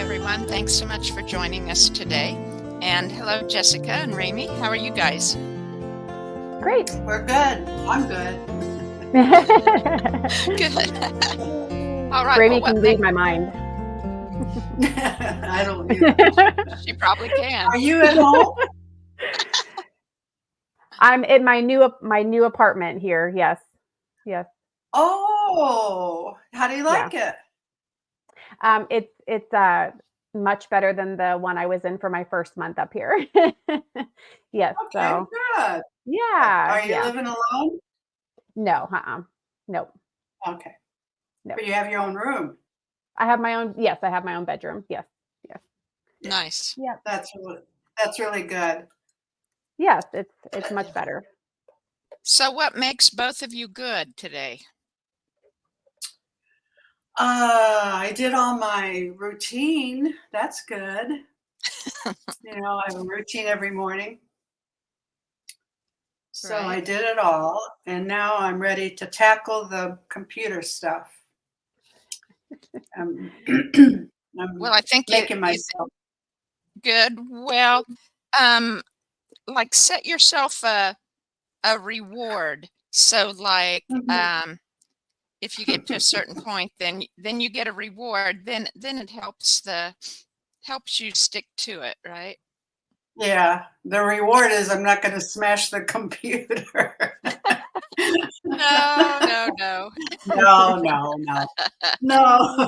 everyone. Thanks so much for joining us today. And hello, Jessica and Ramie. How are you guys? Great. We're good. I'm good. Good. All right. Ramie can read my mind. I don't either. She probably can. Are you at home? I'm in my new apartment here. Yes. Oh, how do you like it? It's much better than the one I was in for my first month up here. Yes. Okay, So good. yeah. Are you living alone? No. Nope. Okay. No. But you have your own room. I have my own. Yes, I have my own bedroom. Yes. Nice. Yeah. That's really good. Yes, it's much better. So what makes both of you good today? I did all my routine. That's good. I have a routine every morning. So Right. I did it all, and now I'm ready to tackle the computer stuff. Well, I think making myself good. Well, like set yourself a reward. So like if you get to a certain point, then you get a reward. Then it helps you stick to it, right? Yeah, the reward is I'm not going to smash the computer. No. No.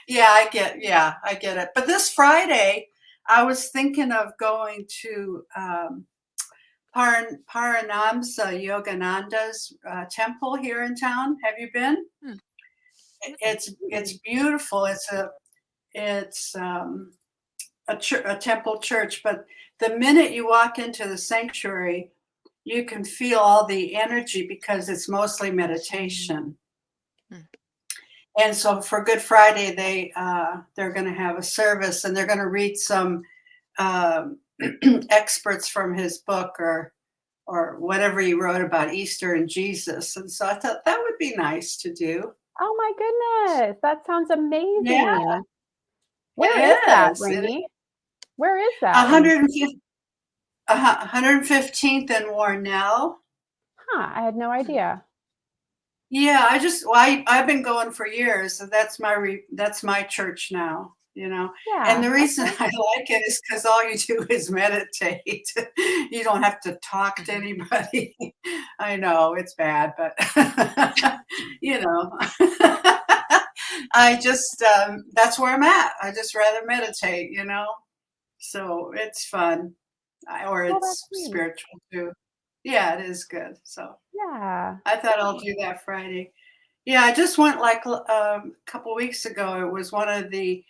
Yeah, I get it. But this Friday, I was thinking of going to Paranamsa Yogananda's temple here in town. Have you been? It's beautiful. It's a temple church, but the minute you walk into the sanctuary, you can feel all the energy because it's mostly meditation. And so for Good Friday, they're going to have a service, and they're going to read some experts from his book or whatever he wrote about Easter and Jesus. And so I thought that would be nice to do. Oh my goodness, that sounds amazing. Yeah. Where is that, Ramie? Where is that? 115th and Warnell. I had no idea. Yeah, I've been going for years, so that's my church now, Yeah, and the reason I like it is because all you do is meditate. You don't have to talk to anybody. I know it's bad, but I just that's where I'm at. I just rather meditate, so it's fun, or it's spiritual too. Yeah, it is good. So yeah, I thought I'll do that Friday. Yeah, I just went like a couple weeks ago. It was one of the,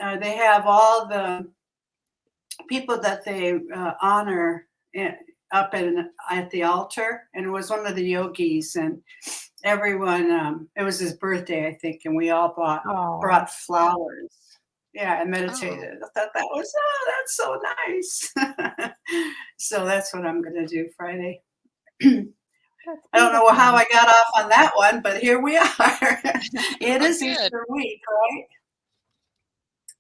they have all the people that they honor up at the altar, and it was one of the yogis, and everyone, it was his birthday, I think, and we all brought flowers. Yeah, and meditated. I thought that's so nice. So that's what I'm going to do Friday. I don't know how I got off on that one, but here we are. It is Easter week, right?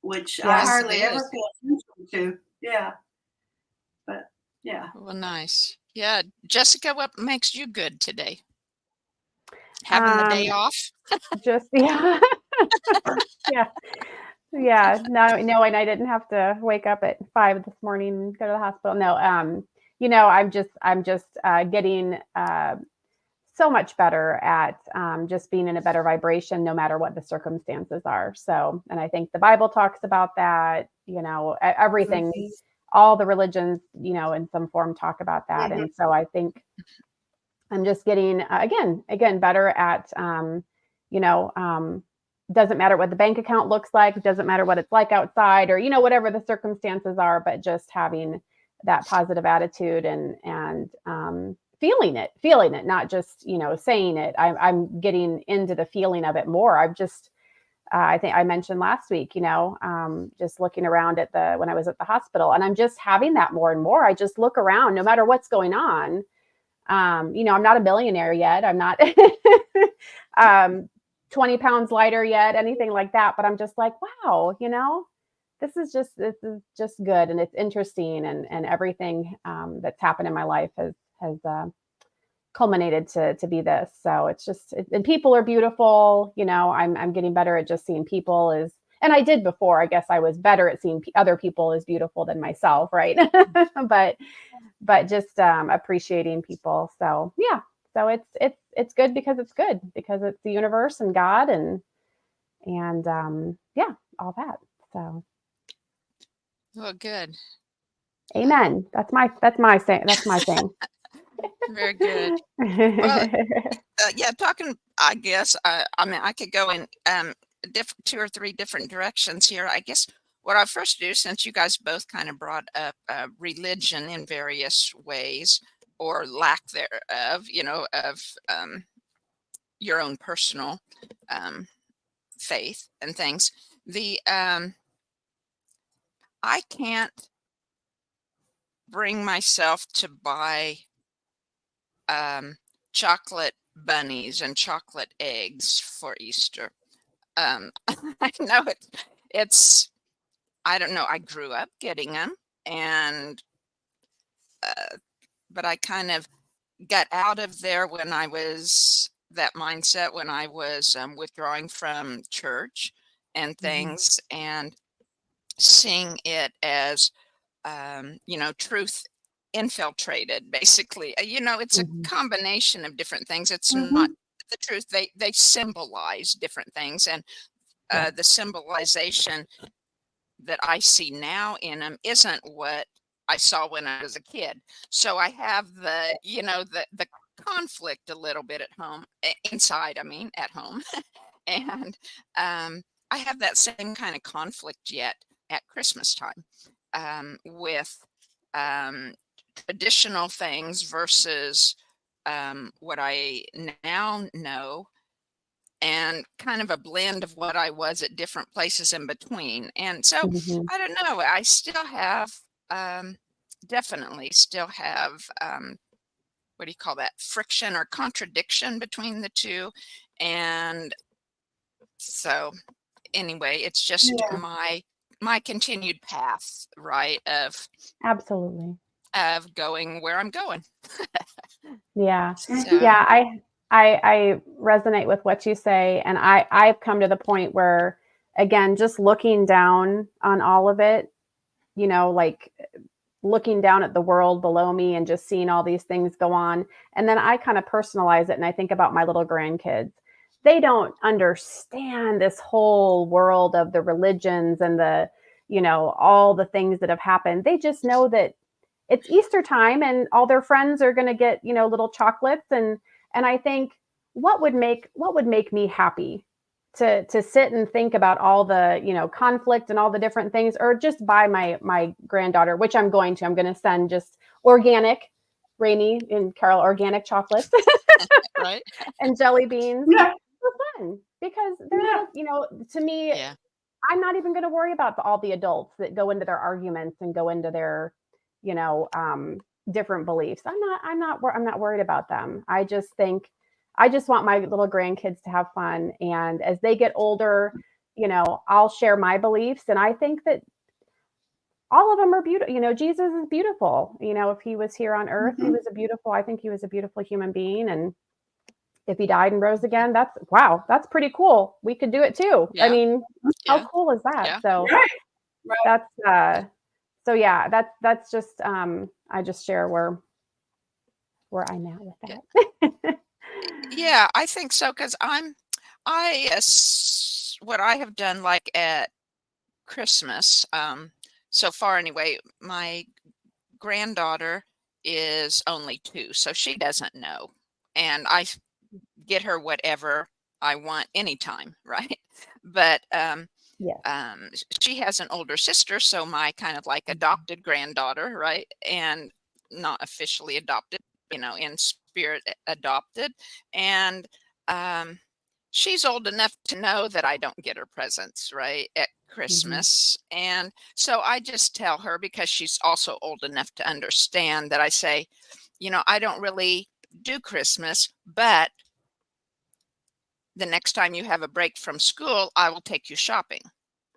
Which I hardly ever pay attention to. Yeah. But yeah. Well, nice. Yeah. Jessica, what makes you good today? Having the day off? Just, yeah. Yeah. Knowing I didn't have to wake up at 5 this morning and go to the hospital. No, I'm just getting so much better at just being in a better vibration, no matter what the circumstances are. So, and I think the Bible talks about that, everything, all the religions, in some form talk about that. And so I think I'm just getting, again, better at, doesn't matter what the bank account looks like, doesn't matter what it's like outside, or, whatever the circumstances are, but just having that positive attitude and feeling it, not just, saying it. I'm getting into the feeling of it more. I've just, I think I mentioned last week, just looking around when I was at the hospital, and I'm just having that more and more. I just look around, no matter what's going on. I'm not a millionaire yet. I'm not 20 pounds lighter yet, anything like that. But I'm just like, wow, this is just good. And it's interesting. And everything that's happened in my life has culminated to be this. So it's just, and people are beautiful. I'm getting better at just seeing people and I did before. I guess I was better at seeing other people as beautiful than myself. Right. but just appreciating people. So yeah. So it's good because it's the universe and God and yeah, all that. So. Well, good. Amen. That's my thing. Very good. Well, yeah, talking, I guess, I mean, I could go in two or three different directions here. I guess what I first do, since you guys both kind of brought up religion in various ways or lack thereof, of your own personal faith and things, I can't bring myself to buy chocolate bunnies and chocolate eggs for Easter. I know it's, I don't know. I grew up getting them and, but I kind of got out of there when I was that mindset when I was withdrawing from church and things and seeing it as, truth infiltrated, basically. It's a combination of different things. It's not the truth. They symbolize different things. And the symbolization that I see now in them isn't what I saw when I was a kid. So I have the conflict a little bit at home, inside, I mean, at home. And I have that same kind of conflict yet at Christmas time with traditional things versus what I now know, and kind of a blend of what I was at different places in between. And so I don't know, I still have definitely still have what do you call that, friction or contradiction between the two. And so anyway, it's just my continued path, right, of Absolutely. of going where I'm going. Yeah. So, Yeah. I resonate with what you say. And I've come to the point where, again, just looking down on all of it, like looking down at the world below me and just seeing all these things go on. And then I kind of personalize it. And I think about my little grandkids. They don't understand this whole world of the religions and all the things that have happened. They just know that it's Easter time and all their friends are going to get, little chocolates. And I think what would make me happy to sit and think about all the, conflict and all the different things, or just buy my granddaughter, which I'm going to send just organic, Ramie and Carla, organic chocolates right. and jelly beans for fun, because they're to me, I'm not even going to worry about all the adults that go into their arguments and go into their, different beliefs. I'm not worried about them. I just want my little grandkids to have fun. And as they get older, I'll share my beliefs. And I think that all of them are beautiful. Jesus is beautiful. If he was here on earth, I think he was a beautiful human being. And if he died and rose again, that's pretty cool. We could do it too. Yeah. I mean, how cool is that? Yeah. So that's, so yeah, that's just, I just share where I'm at with that. Yeah, I think so. Cause what I have done, like at Christmas, so far anyway, my granddaughter is only 2, so she doesn't know. And I get her whatever I want anytime, right? But she has an older sister, so my kind of like adopted granddaughter, right? And not officially adopted, in spirit adopted. And she's old enough to know that I don't get her presents, right, at Christmas. And so I just tell her, because she's also old enough to understand, that I say, I don't really do Christmas, but the next time you have a break from school, I will take you shopping,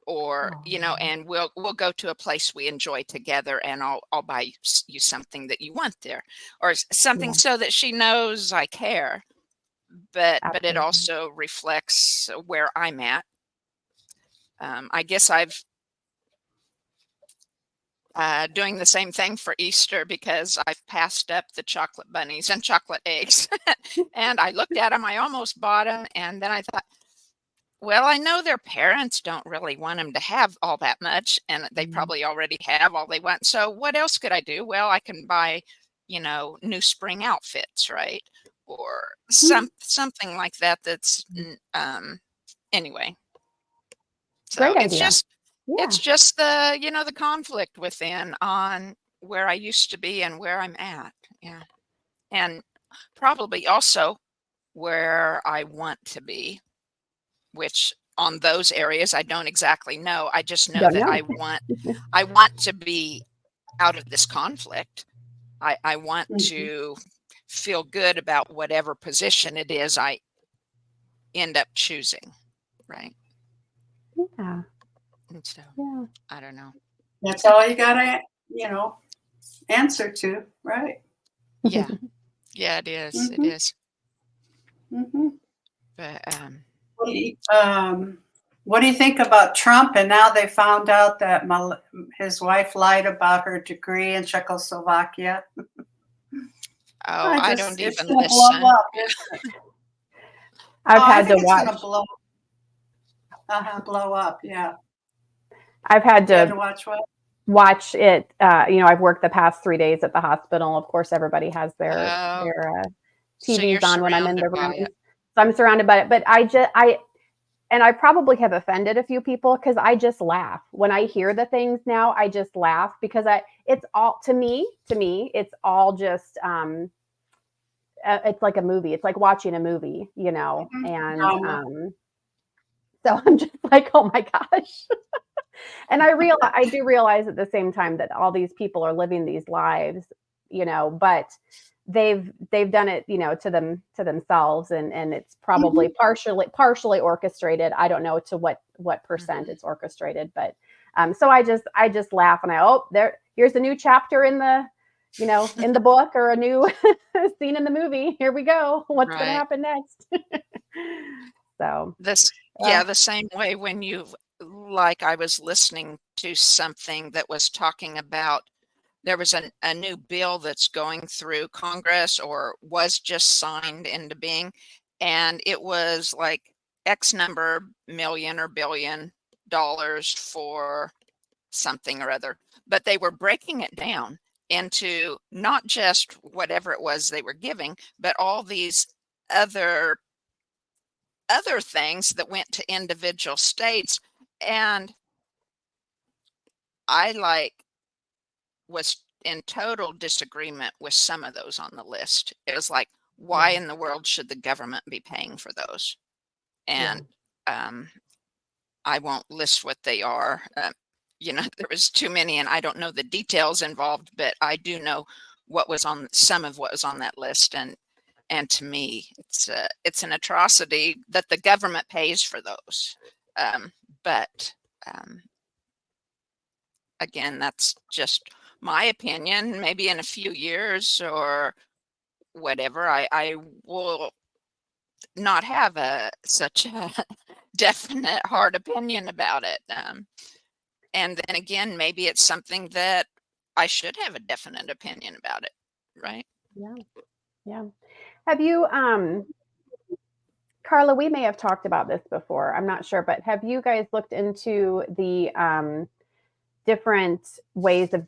or, and we'll go to a place we enjoy together, and I'll buy you something that you want there, or something, so that she knows I care. But it also reflects where I'm at. I guess I've doing the same thing for Easter, because I've passed up the chocolate bunnies and chocolate eggs. And I looked at them, I almost bought them, and then I thought, well, I know their parents don't really want them to have all that much, and they probably already have all they want. So what else could I do? Well, I can buy, new spring outfits, right? Or something like that. That's anyway. So Great it's idea. just it's just the the conflict within on where I used to be and where I'm at. Yeah. And probably also where I want to be, which on those areas I don't exactly know. I just know Don't that know. I want to be out of this conflict. I want to feel good about whatever position it is I end up choosing, right? Yeah. And so Yeah. I don't know. That's all you gotta, answer to, right? Yeah. Yeah, it is. It is. But what do you think about Trump? And now they found out that his wife lied about her degree in Czechoslovakia. I don't it's even gonna listen. blow up, isn't it? I've had I think to it's watch. gonna blow up. Yeah. I've had You had to to watch what? watch it. I've worked the past 3 days at the hospital. Of course, everybody has their So you're TVs on when I'm in the surrounded by room. it. So I'm surrounded by it. But I probably have offended a few people, because I just laugh when I hear the things now. I just laugh because it's all, to me, it's all just, it's like a movie. It's like watching a movie, and so I'm just like, oh my gosh. And I do realize at the same time that all these people are living these lives, but they've done it, to themselves, and it's probably partially orchestrated. I don't know to what percent it's orchestrated, but so I just laugh, and here's a new chapter in the in the book, or a new scene in the movie. Here we go. What's going to happen next? So the same way when I was listening to something that was talking about, there was a new bill that's going through Congress, or was just signed into being, and it was like X number million or billion dollars for something or other, but they were breaking it down into not just whatever it was they were giving, but all these other things that went to individual states. And I was in total disagreement with some of those on the list. It was like, why in the world should the government be paying for those? And I won't list what they are. There was too many, and I don't know the details involved, but I do know some of what was on that list. And to me, it's an atrocity that the government pays for those. But again, that's just my opinion. Maybe in a few years or whatever, I will not have such a definite hard opinion about it. And then again, maybe it's something that I should have a definite opinion about it, right? Yeah. Have you, Carla, we may have talked about this before, I'm not sure, but have you guys looked into the different ways of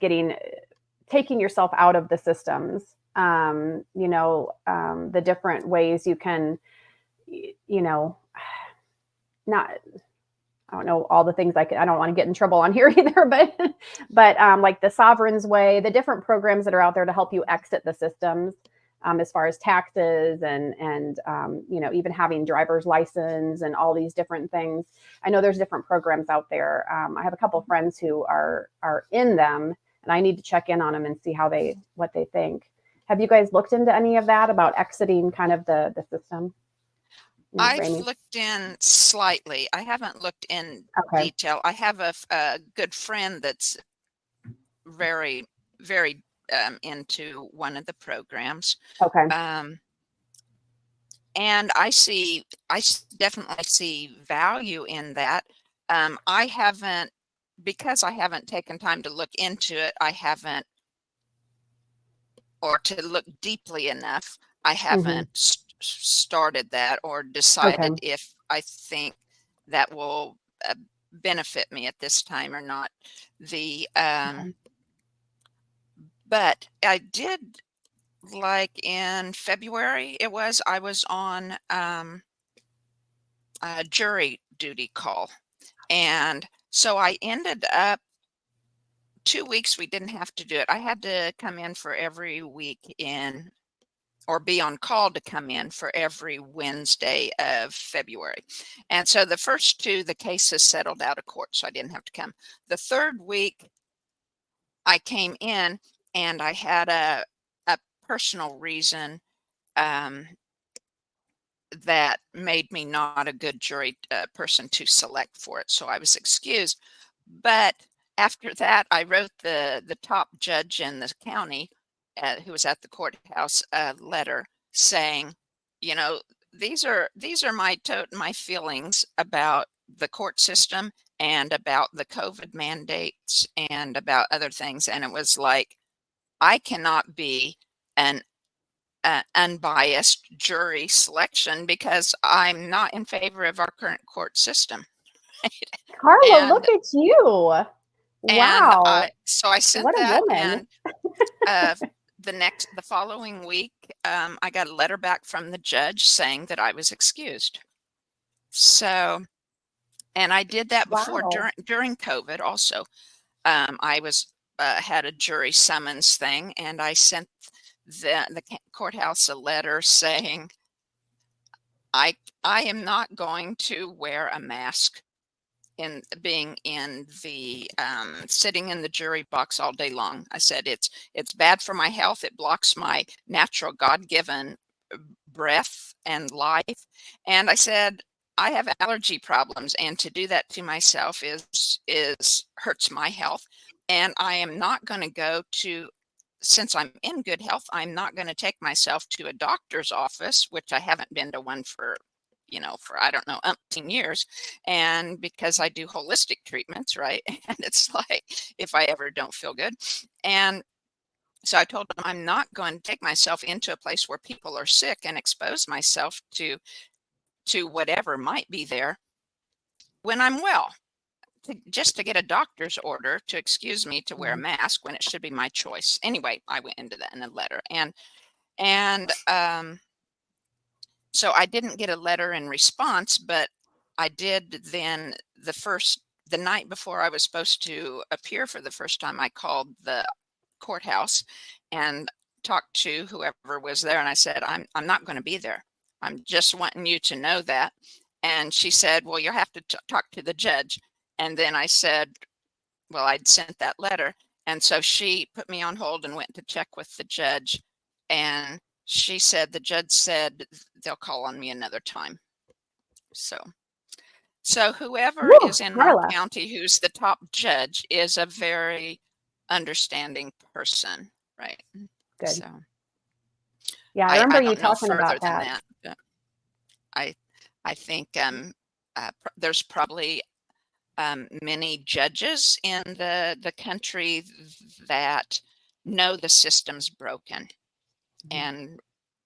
taking yourself out of the systems? The different ways you can, not, I don't know all the things I don't want to get in trouble on here either, but like the Sovereign's Way, the different programs that are out there to help you exit the systems, as far as taxes and even having driver's license and all these different things. I know there's different programs out there. I have a couple of friends who are in them, and I need to check in on them and see what they think. Have you guys looked into any of that about exiting kind of the system? I've Ramie? looked in slightly. I haven't looked in Okay. detail. I have a good friend that's very, very into one of the programs. Okay. And definitely see value in that. I haven't, because I haven't taken time to look into it, or to look deeply enough, I haven't started that or decided if I think that will benefit me at this time or not. But I did, like in February, I was on a jury duty call. And so I ended up 2 weeks, we didn't have to do it. I had to come in for every week or be on call to come in for every Wednesday of February. And so the first two, the cases settled out of court, so I didn't have to come. The third week, I came in and I had a personal reason that made me not a good jury person to select for it. So I was excused. But after that, I wrote the top judge in the county who was at the courthouse a letter saying, you know, these are my feelings about the court system and about the COVID mandates and about other things. And it was like, I cannot be an unbiased jury selection because I'm not in favor of our current court system. Carla, look at you. Wow. So I sent what a that, woman. and the following week, I got a letter back from the judge saying that I was excused. So, and I did that before during COVID also. I had a jury summons thing, and I sent the courthouse a letter saying I am not going to wear a mask in being in the sitting in the jury box all day long. I said it's bad for my health. It blocks my natural God-given breath and life. And I said I have allergy problems, and to do that to myself is hurts my health. And I am not going to go to, since I'm in good health, I'm not going to take myself to a doctor's office, which I haven't been to one for I don't know, umpteen years. And because I do holistic treatments, right? And it's like, if I ever don't feel good. And so I told them I'm not going to take myself into a place where people are sick and expose myself to whatever might be there when I'm well. Just to get a doctor's order to excuse me to wear a mask when it should be my choice. Anyway, I went into that in a letter, and so I didn't get a letter in response, but I did then the night before I was supposed to appear for the first time, I called the courthouse and talked to whoever was there, and I said, I'm not going to be there. I'm just wanting you to know that. And she said, well, you'll have to talk to the judge. And then I said, well, I'd sent that letter. And so she put me on hold and went to check with the judge. And she said, the judge said they'll call on me another time. So whoever is in our county who's the top judge is a very understanding person, right? Good. So yeah, I remember you talking about that. I think there's probably many judges in the country that know the system's broken and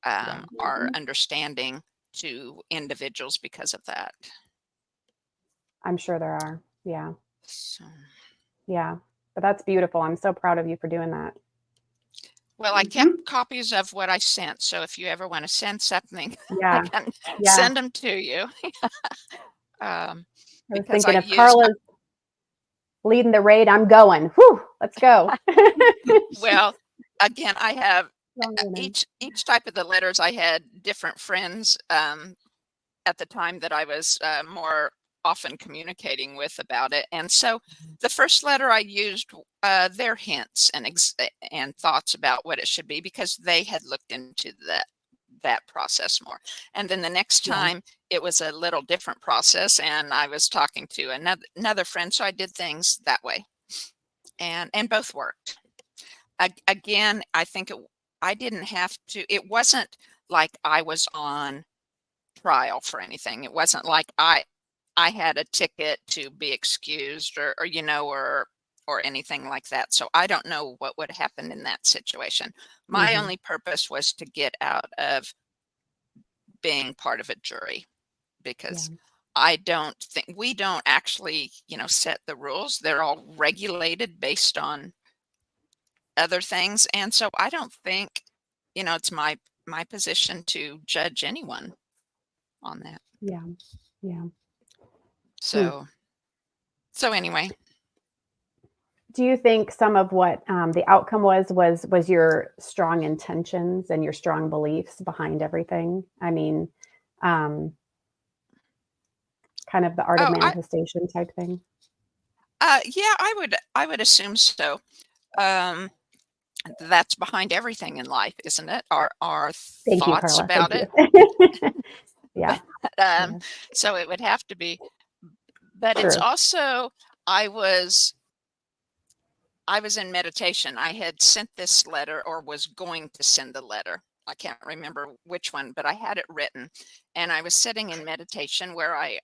are understanding to individuals because of that. I'm sure there are. Yeah. So. Yeah, but that's beautiful. I'm so proud of you for doing that. Well, I kept copies of what I sent. So if you ever want to send something, I can send them to you. I was thinking if Carla's leading the raid, I'm going. Whew, let's go. Well, again, I have each type of the letters. I had different friends at the time that I was more often communicating with about it. And so the first letter I used their hints and thoughts about what it should be, because they had looked into that process more. And then the next time it was a little different process, and I was talking to another friend, so I did things that way, and both worked. Again, I think I didn't have to. It wasn't like I was on trial for anything. It wasn't like I had a ticket to be excused or anything like that. So I don't know what would happen in that situation. My only purpose was to get out of being part of a jury, because I don't think we don't actually, set the rules. They're all regulated based on other things. And so I don't think, it's my position to judge anyone on that. Yeah. So anyway. Do you think some of what the outcome was your strong intentions and your strong beliefs behind everything? I mean, kind of the art of manifestation type thing. Yeah, I would assume so. That's behind everything in life, isn't it? Our Thank you, thoughts Carla. about Thank it. you. Yeah. So it would have to be, but Sure. it's also, I was in meditation. I had sent this letter, or was going to send the letter. I can't remember which one, but I had it written, and I was sitting in meditation, where I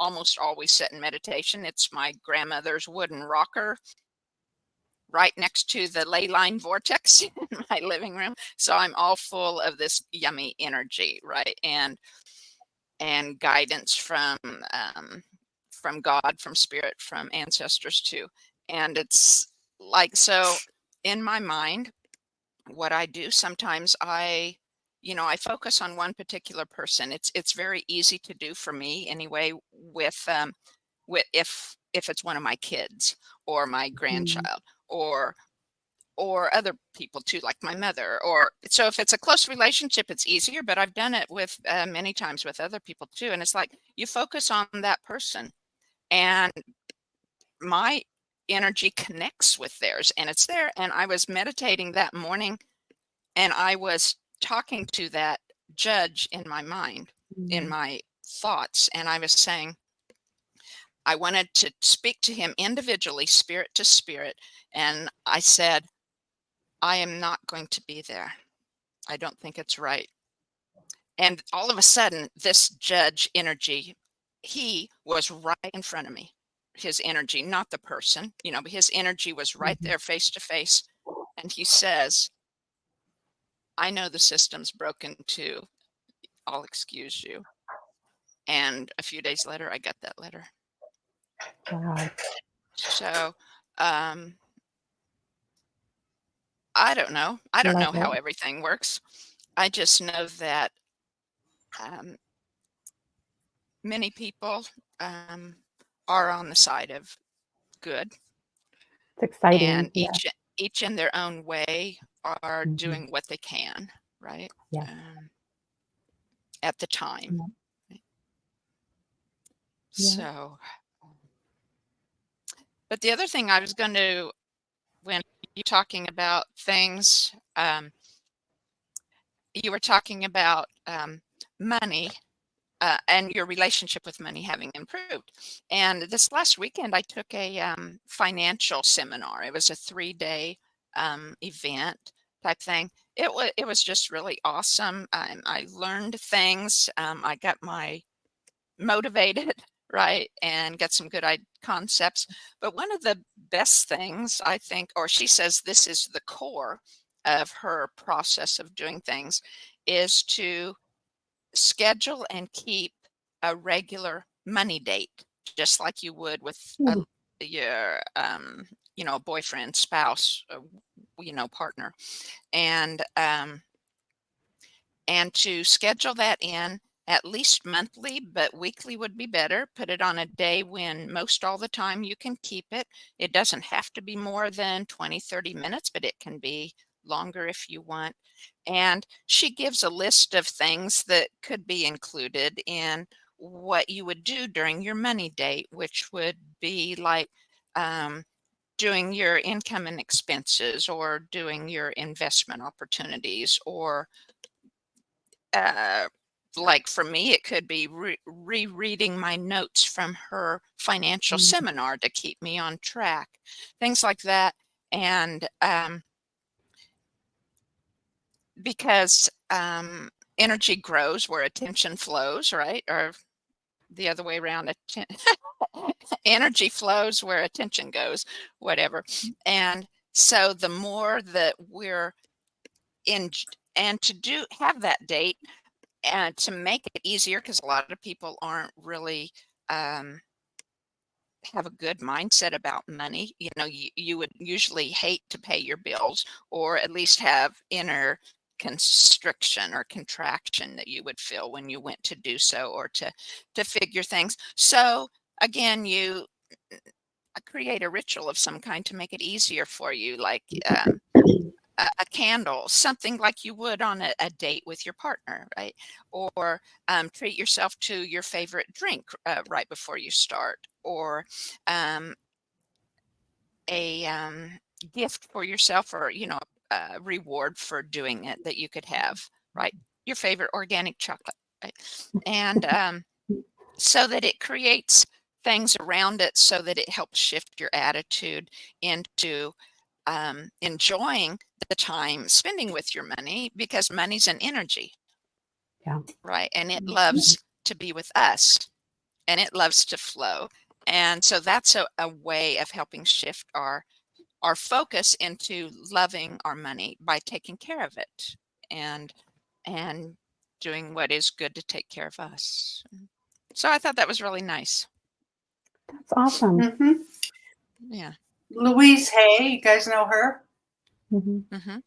almost always sit in meditation. It's my grandmother's wooden rocker right next to the ley line vortex in my living room. So I'm all full of this yummy energy, right? And guidance from God, from spirit, from ancestors too. And it's like, so in my mind, what I do sometimes, I focus on one particular person. It's very easy to do for me anyway, with if it's one of my kids or my grandchild, or other people too, like my mother. Or so if it's a close relationship, it's easier, but I've done it with many times with other people too. And it's like, you focus on that person, and my energy connects with theirs, and it's there. And I was meditating that morning, and I was talking to that judge in my mind, in my thoughts, and I was saying, I wanted to speak to him individually, spirit to spirit. And I said, I am not going to be there. I don't think it's right. And all of a sudden, this judge energy, he was right in front of me. His energy, not the person, but his energy was right there, face to face. And he says, I know the system's broken too. I'll excuse you. And a few days later, I got that letter. Wow. So, I don't know. I don't know how everything works. I just know that many people are on the side of good. It's exciting. And each in their own way are doing what they can, right? Yeah. At the time. Yeah. So, but the other thing I was going to, when you're talking about things, you were talking about money, and your relationship with money having improved. And this last weekend, I took a financial seminar. It was a 3-day event type thing. It was just really awesome. I learned things. I got motivated, right, and got some good concepts. But one of the best things, I think, or she says this is the core of her process of doing things, is to schedule and keep a regular money date, just like you would with your boyfriend, spouse, partner. And to schedule that in at least monthly, but weekly would be better. Put it on a day when most all the time you can keep it. It doesn't have to be more than 20-30 minutes, but it can be longer if you want. And she gives a list of things that could be included in what you would do during your money date, which would be like doing your income and expenses, or doing your investment opportunities, or like for me, it could be rereading my notes from her financial seminar to keep me on track, things like that. And because energy grows where attention flows, right? Or the other way around, energy flows where attention goes, whatever. And so the more that we're in, and to have that date, and to make it easier, because a lot of people aren't really have a good mindset about money. You know, you would usually hate to pay your bills, or at least have inner constriction or contraction that you would feel when you went to do so, or to figure things. So again, you create a ritual of some kind to make it easier for you, like a candle, something like you would on a date with your partner, right? Or treat yourself to your favorite drink right before you start, or a gift for yourself, or a reward for doing it that you could have, right? Your favorite organic chocolate, right? And so that it creates things around it, so that it helps shift your attitude into enjoying the time spending with your money, because money's an energy. Yeah. Right. And it loves to be with us, and it loves to flow. And so that's a way of helping shift our focus into loving our money by taking care of it, and doing what is good to take care of us. So I thought that was really nice. That's awesome. Mm-hmm. Yeah. Louise Hay, you guys know her? Mm-hmm.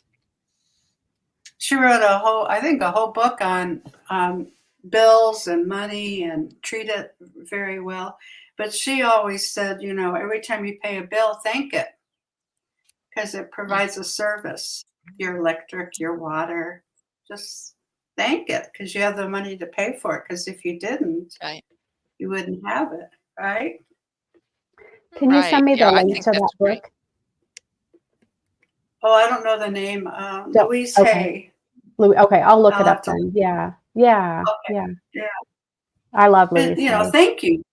She wrote a whole book on bills and money, and treat it very well. But she always said, every time you pay a bill, thank it, because it provides a service. Your electric, your water, just thank it, because you have the money to pay for it. Because if you didn't, Right. you wouldn't have it, right? Can you send me the Yeah, I link think to that that's great. book? Oh, I don't know the name. Don't- Louise okay. Hay. Okay, I'll look I'll it have up to then. Yeah. Yeah. Okay. Yeah. Yeah. I love And, Louise Hay. thank you.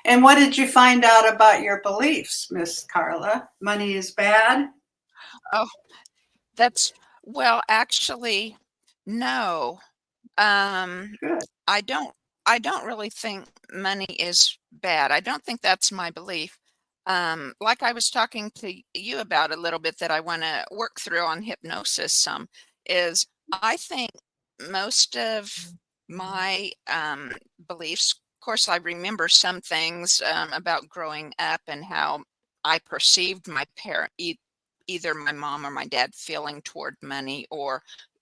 And what did you find out about your beliefs, Miss Carla? Money is bad? Oh, well, actually, no. Good. I don't really think money is bad. I don't think that's my belief. Like I was talking to you about a little bit, that I want to work through on hypnosis some, is I think most of my beliefs, of course, I remember some things about growing up and how I perceived my parent, either my mom or my dad, feeling toward money or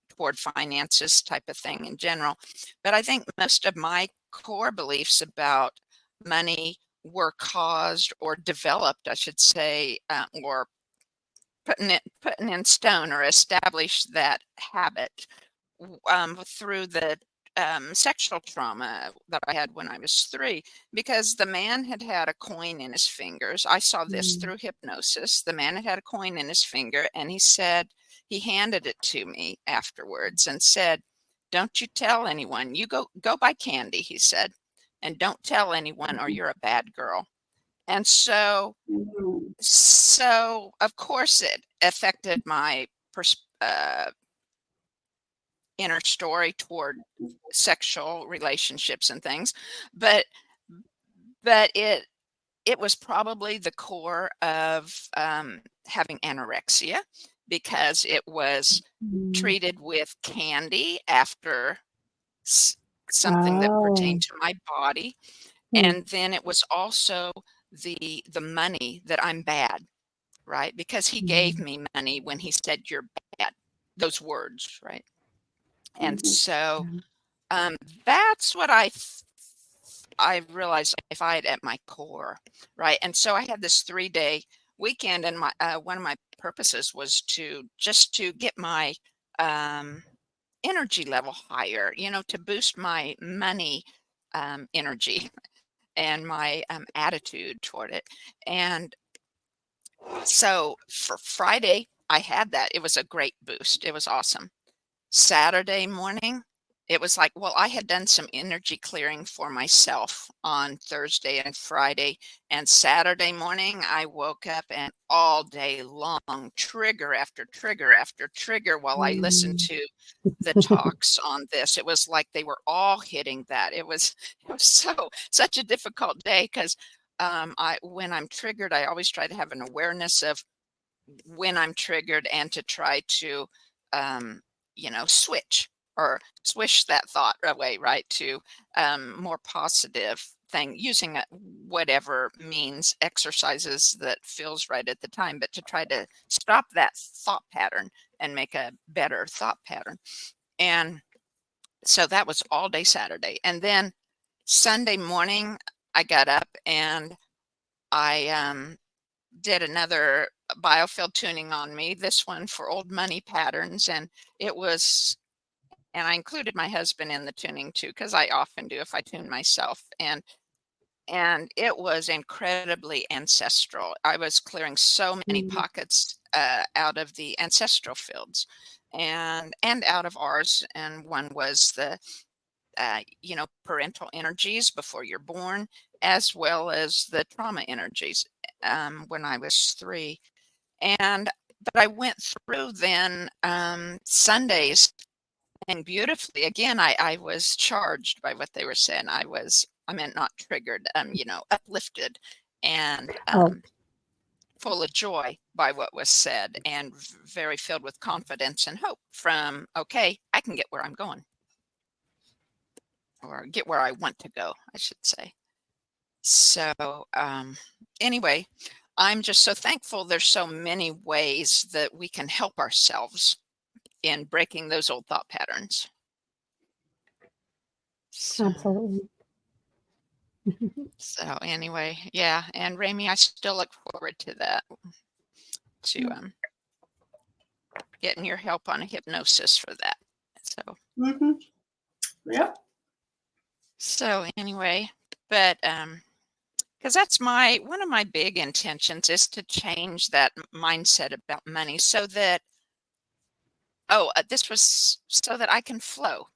toward finances, type of thing in general. But I think most of my core beliefs about money were caused, or developed, I should say, or putting in stone, or established that habit through the sexual trauma that I had when I was 3, because the man had a coin in his fingers. I saw this through hypnosis. The man had a coin in his finger, and he handed it to me afterwards and said, "Don't you tell anyone. You go buy candy," he said, "and don't tell anyone, or you're a bad girl." And so Mhm. of course it affected my inner story toward sexual relationships and things, but it was probably the core of having anorexia, because it was treated with candy after something that Oh. pertained to my body. And then it was also the money, that I'm bad, right? Because he gave me money when he said, "You're bad," those words, right? And so that's what I realized I fight at my core, right? And so I had this 3-day weekend, and my one of my purposes was to get my energy level higher, to boost my money energy and my attitude toward it. And so for Friday, I had that. It was a great boost. It was awesome. Saturday morning, it was like, well, I had done some energy clearing for myself on Thursday and Friday. And Saturday morning, I woke up and all day long, trigger after trigger after trigger, while I listened to the talks on this. It was like they were all hitting that. It was such a difficult day because when I'm triggered, I always try to have an awareness of when I'm triggered and to try to switch or swish that thought away, right, to more positive thing, using whatever means, exercises that feels right at the time, but to try to stop that thought pattern and make a better thought pattern. And so that was all day Saturday. And then Sunday morning, I got up and I did another biofield tuning on me, this one for old money patterns. And I included my husband in the tuning too, because I often do if I tune myself. And it was incredibly ancestral. I was clearing so many pockets out of the ancestral fields and out of ours. And one was the parental energies before you're born, as well as the trauma energies when I was 3. But I went through then Sundays, and beautifully, again, I was charged by what they were saying. I meant not triggered, uplifted and full of joy by what was said, and very filled with confidence and hope from, okay, I can get where I'm going, or get where I want to go, I should say. So anyway, I'm just so thankful there's so many ways that we can help ourselves in breaking those old thought patterns. Absolutely. So anyway, yeah. And Ramie, I still look forward to that, to getting your help on a hypnosis for that. So Yep. So anyway, but because that's one of my big intentions is to change that mindset about money, so that this was so that I can flow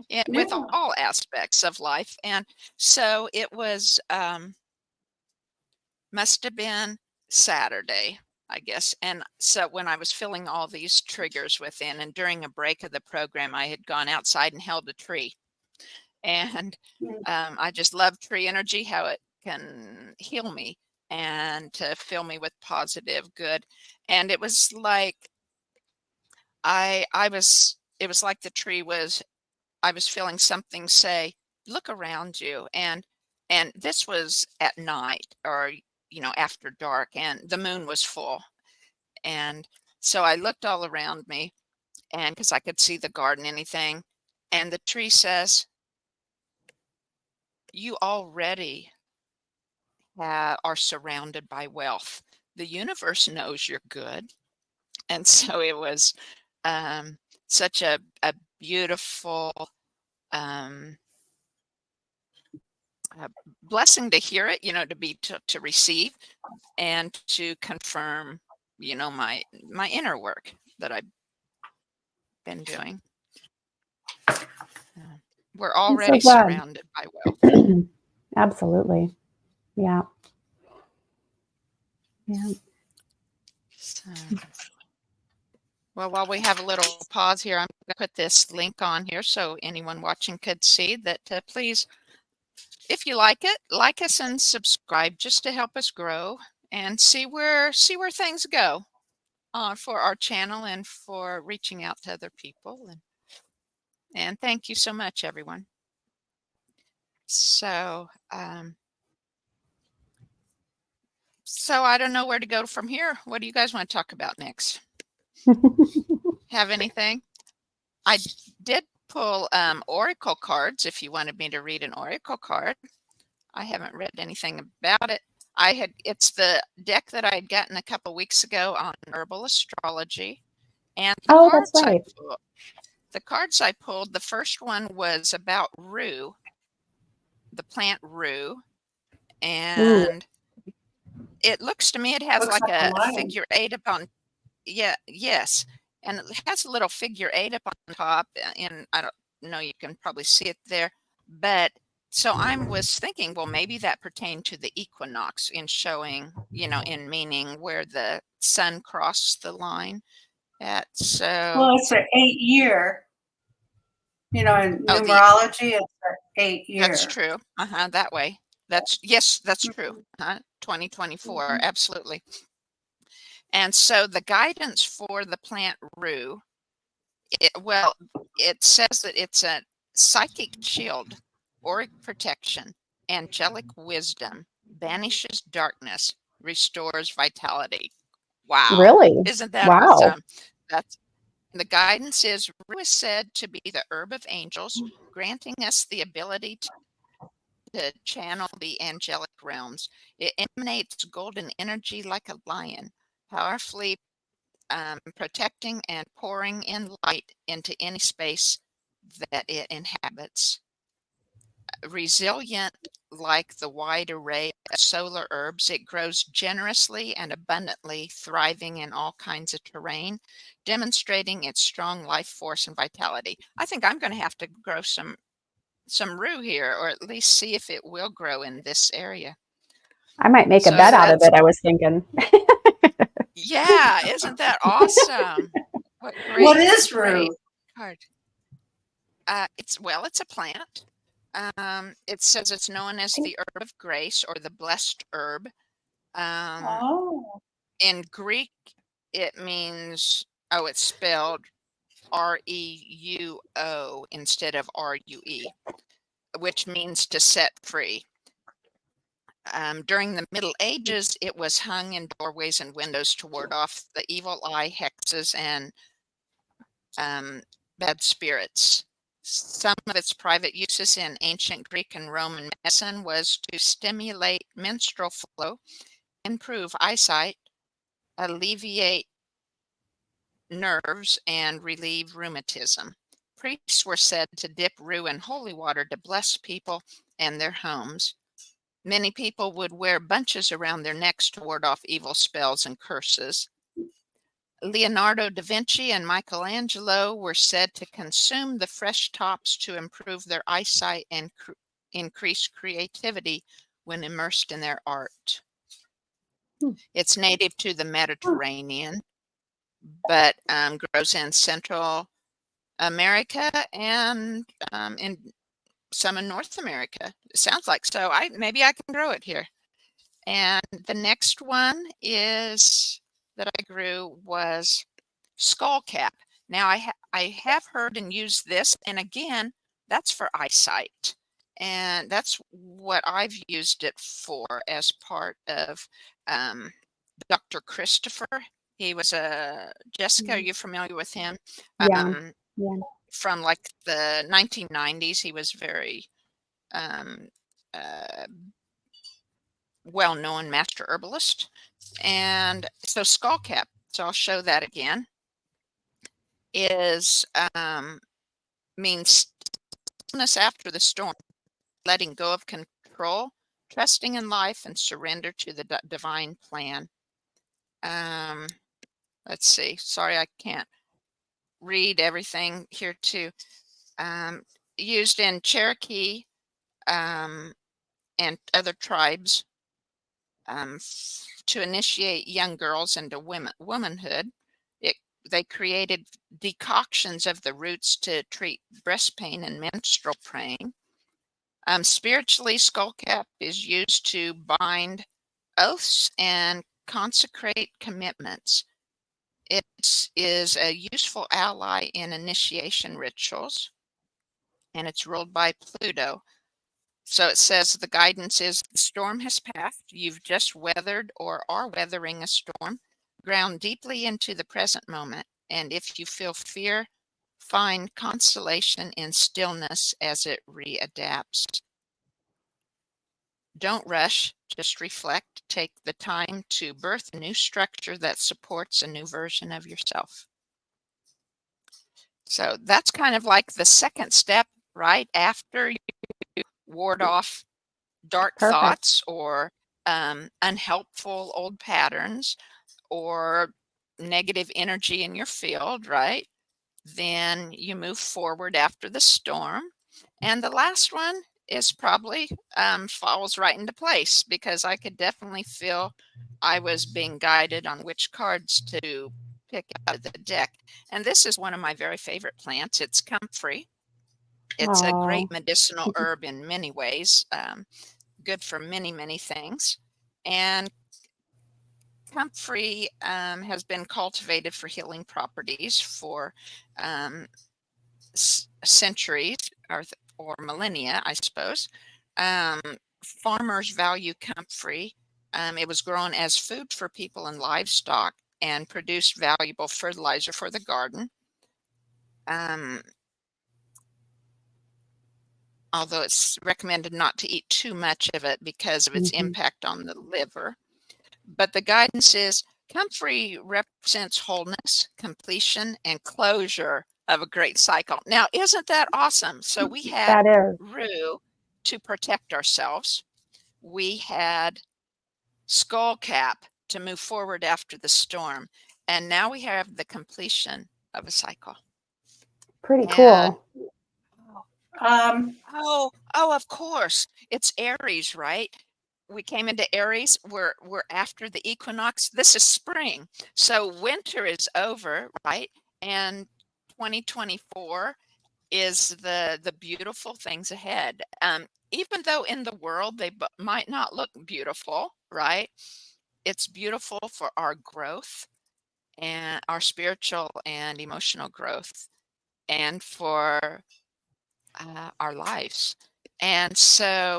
with all aspects of life. And so it was must have been Saturday, I guess. And so when I was feeling all these triggers within, and during a break of the program, I had gone outside and held a tree. And I just love tree energy, how it can heal me and to fill me with positive good. And it was like it was like the tree was, I was feeling something say, look around you. And this was at night, or after dark, and the moon was full. And so I looked all around me, and because I could see the garden, anything, and the tree says, you already are surrounded by wealth. The universe knows you're good. And so it was such a beautiful blessing to hear it, to receive and to confirm, my inner work that I've been doing. We're already surrounded by wealth. Absolutely. Yeah. Yeah. So, well, while we have a little pause here, I'm going to put this link on here so anyone watching could see that. Please, if you like it, like us and subscribe, just to help us grow and see where things go for our channel and for reaching out to other people. And thank you so much, everyone. So, so I don't know where to go from here. What do you guys want to talk about next? Have anything? I did pull oracle cards if you wanted me to read an oracle card. I haven't read anything about it. It's the deck that I had gotten a couple weeks ago on Herbal Astrology. And that's right. The cards I pulled, the first one was about rue, the plant rue. And it looks to me, it has like a figure 8 upon yes. And it has a little figure 8 up on top, and I don't know, you can probably see it there. But so I was thinking, well, maybe that pertained to the equinox in showing, in meaning where the sun crossed the line at. So, Well, it's an 8-year. In oh, numerology, it's an 8-year. that's true. That way. Yes, that's true. 2024, Mhm. absolutely. And so the guidance for the plant rue, it says that it's a psychic shield, auric protection, angelic wisdom, banishes darkness, restores vitality. Wow. Really? Isn't that Wow. awesome? That's the guidance is rue is said to be the herb of angels, granting us the ability to channel the angelic realms. It emanates golden energy like a lion, powerfully protecting and pouring in light into any space that it inhabits. Resilient like the wide array of solar herbs, it grows generously and abundantly, thriving in all kinds of terrain, demonstrating its strong life force and vitality. I think I'm going to have to grow some rue here, or at least see if it will grow in this area. I might make a So bet out of that's, it, I was thinking. yeah, isn't that awesome? What is great rue? card. It's a plant. It says it's known as the herb of grace or the blessed herb. Oh. In Greek, it means, it's spelled Reuo instead of Rue, which means to set free. During the Middle Ages, it was hung in doorways and windows to ward off the evil eye, hexes, and bad spirits. Some of its private uses in ancient Greek and Roman medicine was to stimulate menstrual flow, improve eyesight, alleviate nerves, and relieve rheumatism. Priests were said to dip rue in holy water to bless people and their homes. Many people would wear bunches around their necks to ward off evil spells and curses. Leonardo da Vinci and Michelangelo were said to consume the fresh tops to improve their eyesight and increase creativity when immersed in their art. It's native to the Mediterranean, but grows in Central America and in some in North America. It sounds like so. Maybe I can grow it here. And the next one that I grew was skullcap. Now I have heard and used this, and again, that's for eyesight, and that's what I've used it for as part of Dr. Christopher. He was Jessica. Are you familiar with him? Yeah. Um, Yeah. from like the 1990s, he was very um, uh, well-known master herbalist. And so skullcap, so I'll show that again, is means stillness after the storm, letting go of control, trusting in life, and surrender to the divine plan. Let's see. Sorry, I can't read everything here too. Used in Cherokee and other tribes to initiate young girls into womanhood. They created decoctions of the roots to treat breast pain and menstrual pain. Spiritually, skullcap is used to bind oaths and consecrate commitments. It is a useful ally in initiation rituals, and it's ruled by Pluto. So it says the guidance is the storm has passed. You've just weathered or are weathering a storm. Ground deeply into the present moment. And if you feel fear, find consolation in stillness as it readapts. Don't rush, just reflect. Take the time to birth a new structure that supports a new version of yourself. So that's kind of like the second step, right after you ward off dark Perfect. thoughts or unhelpful old patterns, or negative energy in your field, right? Then you move forward after the storm. And the last one is probably falls right into place, because I could definitely feel I was being guided on which cards to pick out of the deck. And this is one of my very favorite plants. It's comfrey. It's a great Oh, medicinal herb in many ways, good for many, many things. And comfrey has been cultivated for healing properties for centuries or millennia, I suppose. Farmers value comfrey. It was grown as food for people and livestock and produced valuable fertilizer for the garden. Although it's recommended not to eat too much of it because of its impact on the liver. But the guidance is comfrey represents wholeness, completion, and closure of a great cycle. Now, isn't that awesome? So we had that is. rue to protect ourselves. We had skullcap to move forward after the storm. And now we have the completion of a cycle. Pretty cool. Of course. It's Aries, right? We came into Aries. We're after the equinox. This is spring. So winter is over, right? And 2024 is the beautiful things ahead. Even though in the world they might not look beautiful, right? It's beautiful for our growth and our spiritual and emotional growth, and for our lives. And so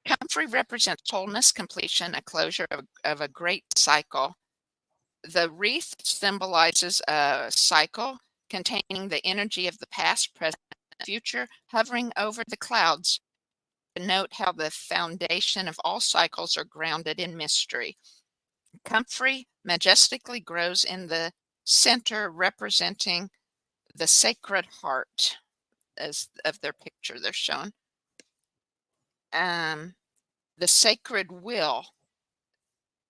comfrey represents wholeness, completion, a closure of a great cycle. The wreath symbolizes a cycle containing the energy of the past, present, and future, hovering over the clouds. Note how the foundation of all cycles are grounded in mystery. Comfrey majestically grows in the center, representing the Sacred Heart, as of their picture they're shown. The sacred will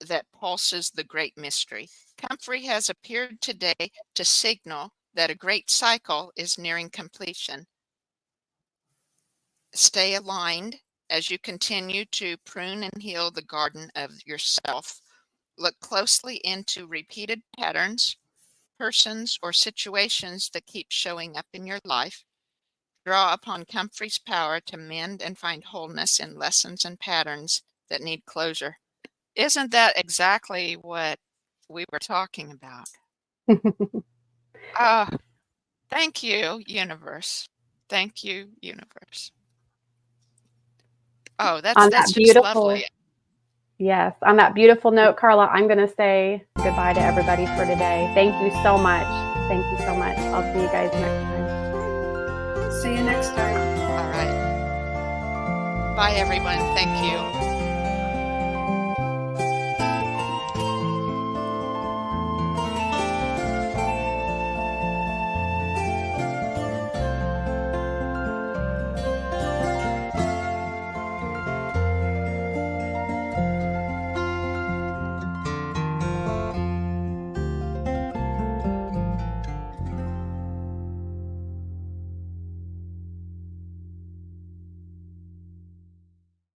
that pulses the great mystery. Comfrey has appeared today to signal that a great cycle is nearing completion. Stay aligned as you continue to prune and heal the garden of yourself. Look closely into repeated patterns, persons, or situations that keep showing up in your life. Draw upon comfrey's power to mend and find wholeness in lessons and patterns that need closure. Isn't that exactly what we were talking about? Thank you, universe. Thank you, universe. Oh, that's just lovely. Yes. On that beautiful note, Carla, I'm going to say goodbye to everybody for today. Thank you so much. Thank you so much. I'll see you guys next time. See you next time. All right. Bye, everyone. Thank you.